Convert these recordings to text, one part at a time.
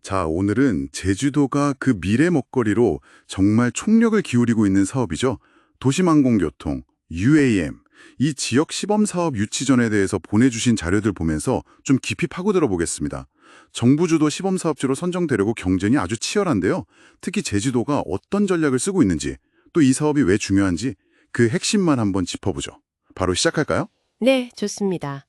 자, 오늘은 제주도가 그 미래 먹거리로 정말 총력을 기울이고 있는 사업이죠. 도심항공교통, UAM. 이 지역 시범 사업 유치전에 대해서 보내주신 자료들 보면서 좀 깊이 파고들어 보겠습니다. 정부 주도 시범 사업지로 선정되려고 경쟁이 아주 치열한데요. 특히 제주도가 어떤 전략을 쓰고 있는지, 또 이 사업이 왜 중요한지 그 핵심만 한번 짚어보죠. 바로 시작할까요? 네, 좋습니다.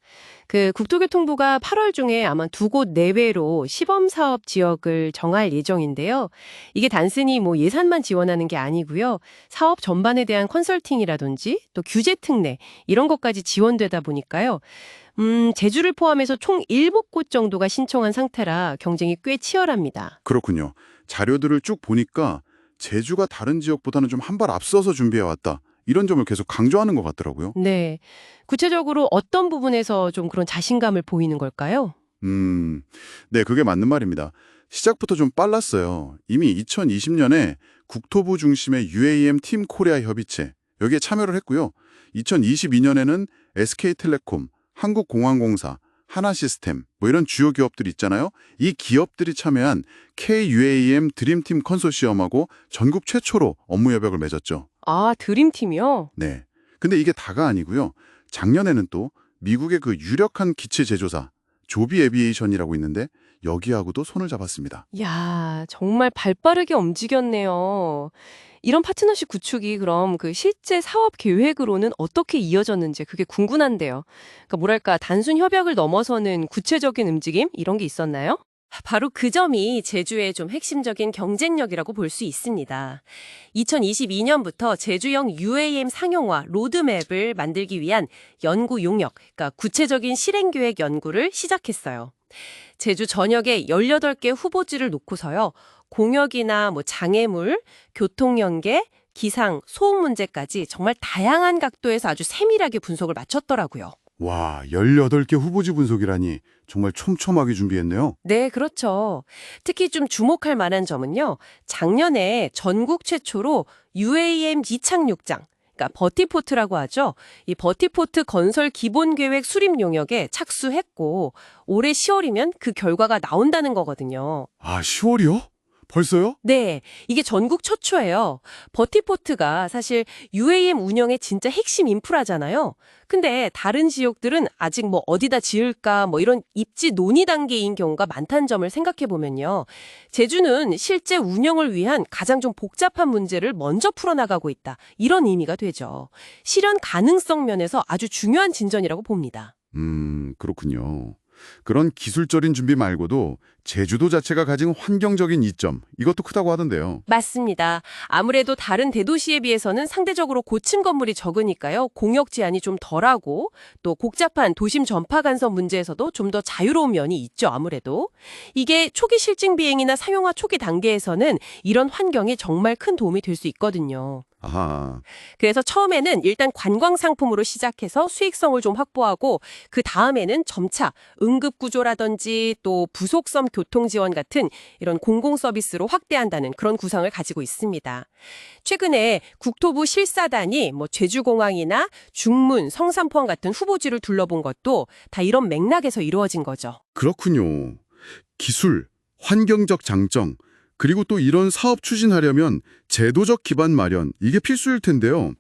국토교통부가 8월 중에 아마 두 곳 내외로 시범 사업 지역을 정할 예정인데요. 이게 단순히 뭐 예산만 지원하는 게 아니고요. 사업 전반에 대한 컨설팅이라든지 또 규제 특례 이런 것까지 지원되다 보니까요. 제주를 포함해서 총 7곳 정도가 신청한 상태라 경쟁이 꽤 치열합니다. 그렇군요. 자료들을 쭉 보니까 제주가 다른 지역보다는 좀 한 발 앞서서 준비해왔다. 이런 점을 계속 강조하는 것 같더라고요. 네. 구체적으로 어떤 부분에서 좀 그런 자신감을 보이는 걸까요? 네, 그게 맞는 말입니다. 시작부터 좀 빨랐어요. 이미 2020년에 국토부 중심의 UAM 팀 코리아 협의체, 여기에 참여를 했고요. 2022년에는 SK텔레콤, 한국공항공사, 하나시스템, 뭐 이런 주요 기업들이 있잖아요. 이 기업들이 참여한 KUAM 드림팀 컨소시엄하고 전국 최초로 업무 협약을 맺었죠. 아, 드림팀이요? 네. 근데 이게 다가 아니고요. 작년에는 또 미국의 그 유력한 기체 제조사 조비 에비에이션이라고 있는데 여기하고도 손을 잡았습니다. 야, 정말 발빠르게 움직였네요. 이런 파트너십 구축이 그럼 실제 사업 계획으로는 어떻게 이어졌는지 그게 궁금한데요. 그러니까 뭐랄까, 단순 협약을 넘어서는 구체적인 움직임 이런 게 있었나요? 바로 그 점이 제주의 좀 핵심적인 경쟁력이라고 볼 수 있습니다. 2022년부터 제주형 UAM 상용화 로드맵을 만들기 위한 연구 용역, 그러니까 구체적인 실행계획 연구를 시작했어요. 제주 전역에 18개 후보지를 놓고서요. 공역이나 뭐 장애물, 교통연계, 기상, 소음 문제까지 정말 다양한 각도에서 아주 세밀하게 분석을 마쳤더라고요. 와, 18개 후보지 분석이라니 정말 촘촘하게 준비했네요. 네, 그렇죠. 특히 좀 주목할 만한 점은요. 작년에 전국 최초로 UAM 이착륙장, 그러니까 버티포트라고 하죠. 이 버티포트 건설 기본계획 수립 용역에 착수했고 올해 10월이면 그 결과가 나온다는 거거든요. 아, 10월이요? 벌써요? 네, 이게 전국 최초예요. 버티포트가 사실 UAM 운영의 진짜 핵심 인프라잖아요. 근데 다른 지역들은 아직 뭐 어디다 지을까 뭐 이런 입지 논의 단계인 경우가 많다는 점을 생각해 보면요. 제주는 실제 운영을 위한 가장 좀 복잡한 문제를 먼저 풀어나가고 있다. 이런 의미가 되죠. 실현 가능성 면에서 아주 중요한 진전이라고 봅니다. 그렇군요. 그런 기술적인 준비 말고도 제주도 자체가 가진 환경적인 이점, 이것도 크다고 하던데요. 맞습니다. 아무래도 다른 대도시에 비해서는 상대적으로 고층 건물이 적으니까요. 공역 제한이 좀 덜하고 또 복잡한 도심 전파 간섭 문제에서도 좀 더 자유로운 면이 있죠. 아무래도. 이게 초기 실증 비행이나 상용화 초기 단계에서는 이런 환경이 정말 큰 도움이 될 수 있거든요. 아하, 그래서 처음에는 일단 관광 상품으로 시작해서 수익성을 좀 확보하고 그 다음에는 점차 응급구조라든지 또 부속섬 교통 지원 같은 이런 공공 서비스로 확대한다는 그런 구상을 가지고 있습니다. 최근에 국토부 실사단이 뭐 제주공항이나 중문, 성산포항 같은 후보지를 둘러본 것도 다 이런 맥락에서 이루어진 거죠. 그렇군요. 기술, 환경적 장점, 그리고 또 이런 사업 추진하려면 제도적 기반 마련, 이게 필수일 텐데요.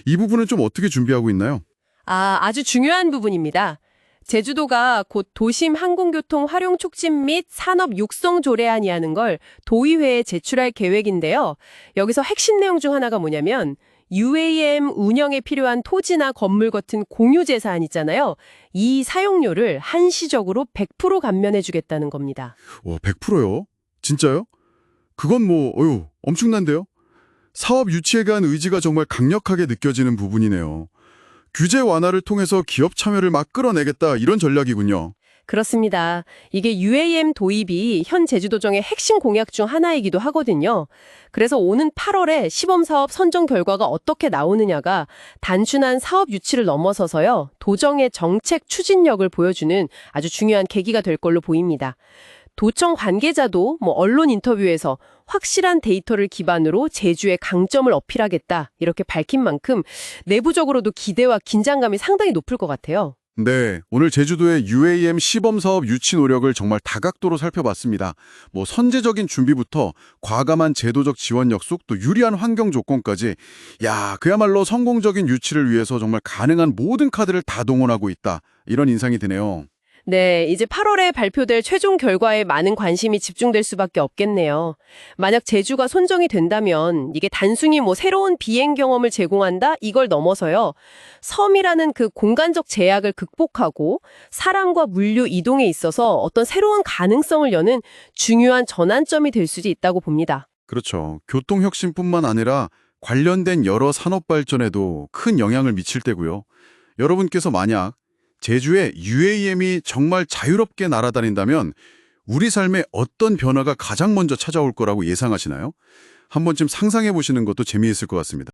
이 부분은 좀 어떻게 준비하고 있나요? 아주 중요한 부분입니다. 제주도가 곧 도심 항공교통 활용 촉진 및 산업 육성 조례안이라는 걸 도의회에 제출할 계획인데요. 여기서 핵심 내용 중 하나가 뭐냐면 UAM 운영에 필요한 토지나 건물 같은 공유 재산 있잖아요. 이 사용료를 한시적으로 100% 감면해 주겠다는 겁니다. 와, 100%요? 진짜요? 그건 뭐, 엄청난데요? 사업 유치에 대한 의지가 정말 강력하게 느껴지는 부분이네요. 규제 완화를 통해서 기업 참여를 막 끌어내겠다, 이런 전략이군요. 그렇습니다. 이게 UAM 도입이 현 제주도정의 핵심 공약 중 하나이기도 하거든요. 그래서 오는 8월에 시범사업 선정 결과가 어떻게 나오느냐가 단순한 사업 유치를 넘어서서요. 도정의 정책 추진력을 보여주는 아주 중요한 계기가 될 걸로 보입니다. 도청 관계자도 언론 인터뷰에서 확실한 데이터를 기반으로 제주의 강점을 어필하겠다 이렇게 밝힌 만큼 내부적으로도 기대와 긴장감이 상당히 높을 것 같아요. 네, 오늘 제주도의 UAM 시범 사업 유치 노력을 정말 다각도로 살펴봤습니다. 선제적인 준비부터 과감한 제도적 지원 역속 또 유리한 환경 조건까지 야, 그야말로 성공적인 유치를 위해서 정말 가능한 모든 카드를 다 동원하고 있다. 이런 인상이 드네요. 네, 이제 8월에 발표될 최종 결과에 많은 관심이 집중될 수밖에 없겠네요. 만약 제주가 선정이 된다면 이게 단순히 새로운 비행 경험을 제공한다 이걸 넘어서요. 섬이라는 그 공간적 제약을 극복하고 사람과 물류 이동에 있어서 어떤 새로운 가능성을 여는 중요한 전환점이 될 수도 있다고 봅니다. 그렇죠. 교통혁신뿐만 아니라 관련된 여러 산업 발전에도 큰 영향을 미칠 때고요. 여러분께서 만약 제주에 UAM이 정말 자유롭게 날아다닌다면 우리 삶에 어떤 변화가 가장 먼저 찾아올 거라고 예상하시나요? 한 번쯤 상상해 보시는 것도 재미있을 것 같습니다.